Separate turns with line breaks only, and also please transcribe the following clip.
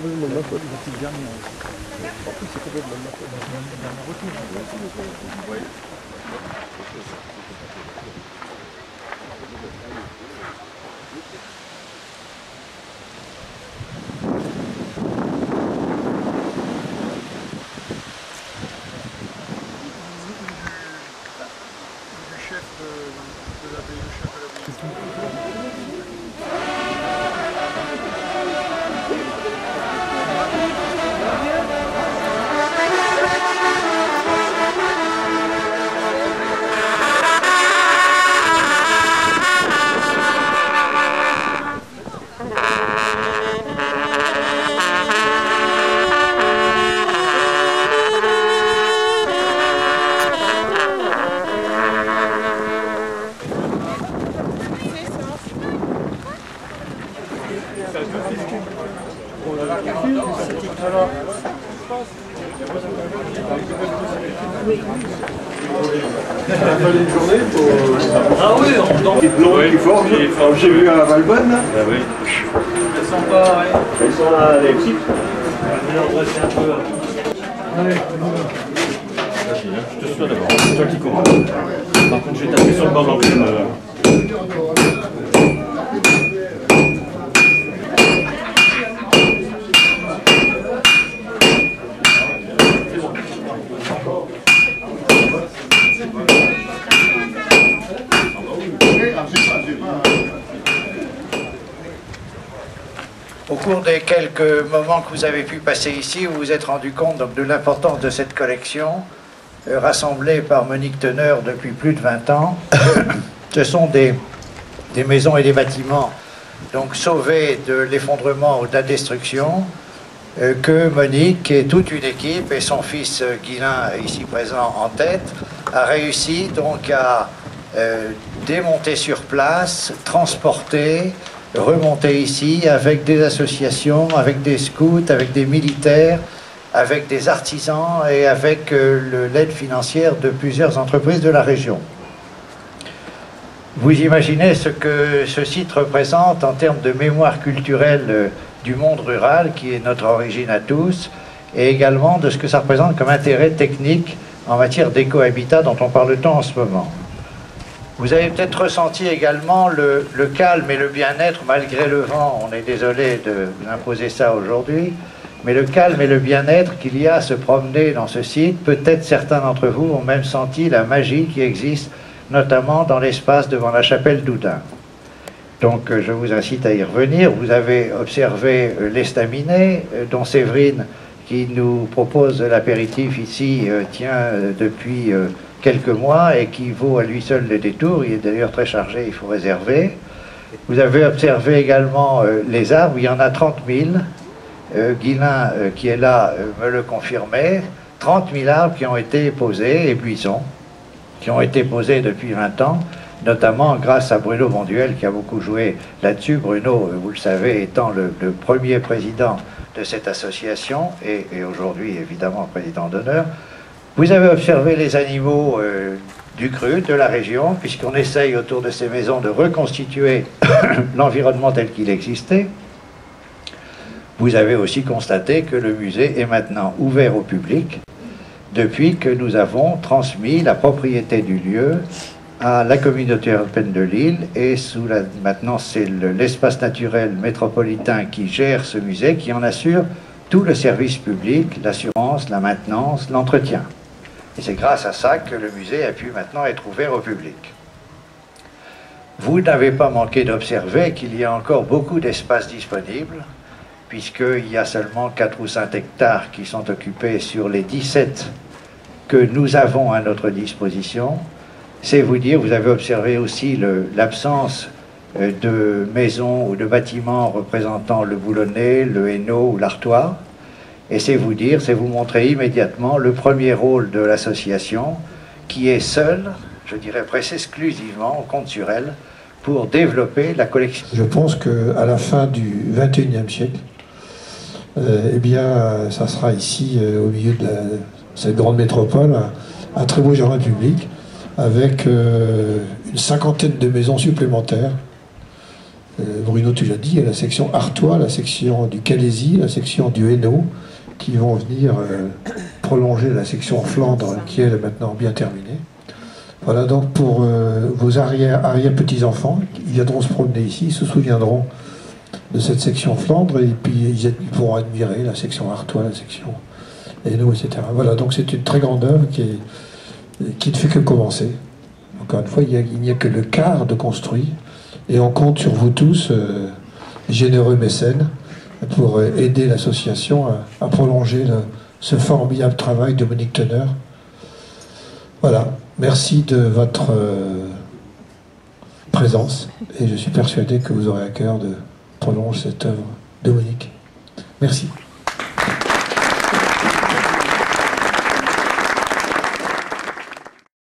complètement de ma faute, la petite dernière. En plus, c'est complètement de ma faute. Dernier retour. Oui. Le chef de la
Il a fallu une journée pour...
Ah oui, on
les blonds qui forment. J'ai vu à Valbonne.
Ah oui. Elles sont pas, ouais.
Elles sont là, les petites.
C'est un peu... Vas-y, je te sois d'abord. C'est toi qui commence. Par contre, je vais taper sur le banc d'entrée.
Au cours des quelques moments que vous avez pu passer ici, vous vous êtes rendu compte donc, de l'importance de cette collection, rassemblée par Monique Teneur depuis plus de 20 ans. Ce sont des maisons et des bâtiments donc, sauvés de l'effondrement ou de la destruction, que Monique et toute une équipe, et son fils Guylain, ici présent en tête, a réussi donc à démonter sur place, transporter, remonter ici avec des associations, avec des scouts, avec des militaires, avec des artisans et avec l'aide financière de plusieurs entreprises de la région. Vous imaginez ce que ce site représente en termes de mémoire culturelle du monde rural, qui est notre origine à tous, et également de ce que ça représente comme intérêt technique en matière d'éco-habitat dont on parle tant en ce moment. Vous avez peut-être ressenti également le calme et le bien-être malgré le vent. On est désolé de vous imposer ça aujourd'hui, mais le calme et le bien-être qu'il y a à se promener dans ce site. Peut-être certains d'entre vous ont même senti la magie qui existe, notamment dans l'espace devant la chapelle d'Oudin. Donc je vous incite à y revenir. Vous avez observé l'estaminet dont Séverine, qui nous propose l'apéritif ici, tient depuis quelques mois et qui vaut à lui seul le détour. Il est d'ailleurs très chargé, il faut réserver. Vous avez observé également les arbres, il y en a 30 000. Guylain, qui est là, me le confirmait. 30 000 arbres qui ont été posés, et buissons, qui ont été posés depuis 20 ans, notamment grâce à Bruno Bonduel qui a beaucoup joué là-dessus. Bruno, vous le savez, étant le premier président de cette association et aujourd'hui évidemment président d'honneur. Vous avez observé les animaux du cru, de la région, puisqu'on essaye autour de ces maisons de reconstituer l'environnement tel qu'il existait. Vous avez aussi constaté que le musée est maintenant ouvert au public depuis que nous avons transmis la propriété du lieu à la communauté européenne de Lille et maintenant c'est l'espace naturel métropolitain qui gère ce musée, qui en assure tout le service public, l'assurance, la maintenance, l'entretien. Et c'est grâce à ça que le musée a pu maintenant être ouvert au public. Vous n'avez pas manqué d'observer qu'il y a encore beaucoup d'espaces disponibles, puisqu'il y a seulement 4 ou 5 hectares qui sont occupés sur les 17 que nous avons à notre disposition. C'est vous dire, vous avez observé aussi l'absence de maisons ou de bâtiments représentant le boulonnais, le hainaut ou l'artois. Et c'est vous dire, c'est vous montrer immédiatement le premier rôle de l'association qui est seule, je dirais presque exclusivement, on compte sur elle, pour développer la collection.
Je pense qu'à la fin du XXIe siècle, eh bien, ça sera ici, au milieu de cette grande métropole, un très beau jardin public, avec une cinquantaine de maisons supplémentaires Bruno, tu l'as dit, il y a la section Artois, la section du Calaisis, la section du Hainaut, qui vont venir prolonger la section Flandre, qui est maintenant bien terminée. Voilà, donc pour vos arrière-petits-enfants, ils viendront se promener ici, ils se souviendront de cette section Flandre, et puis ils pourront admirer la section Artois, la section Hainaut, etc. Voilà, donc c'est une très grande œuvre qui ne fait que commencer. Encore une fois, il n'y a que le quart de construit, et on compte sur vous tous, généreux mécènes, pour aider l'association à prolonger ce formidable travail de Monique Teneur. Voilà, merci de votre présence, et je suis persuadé que vous aurez à cœur de prolonger cette œuvre de Monique. Merci.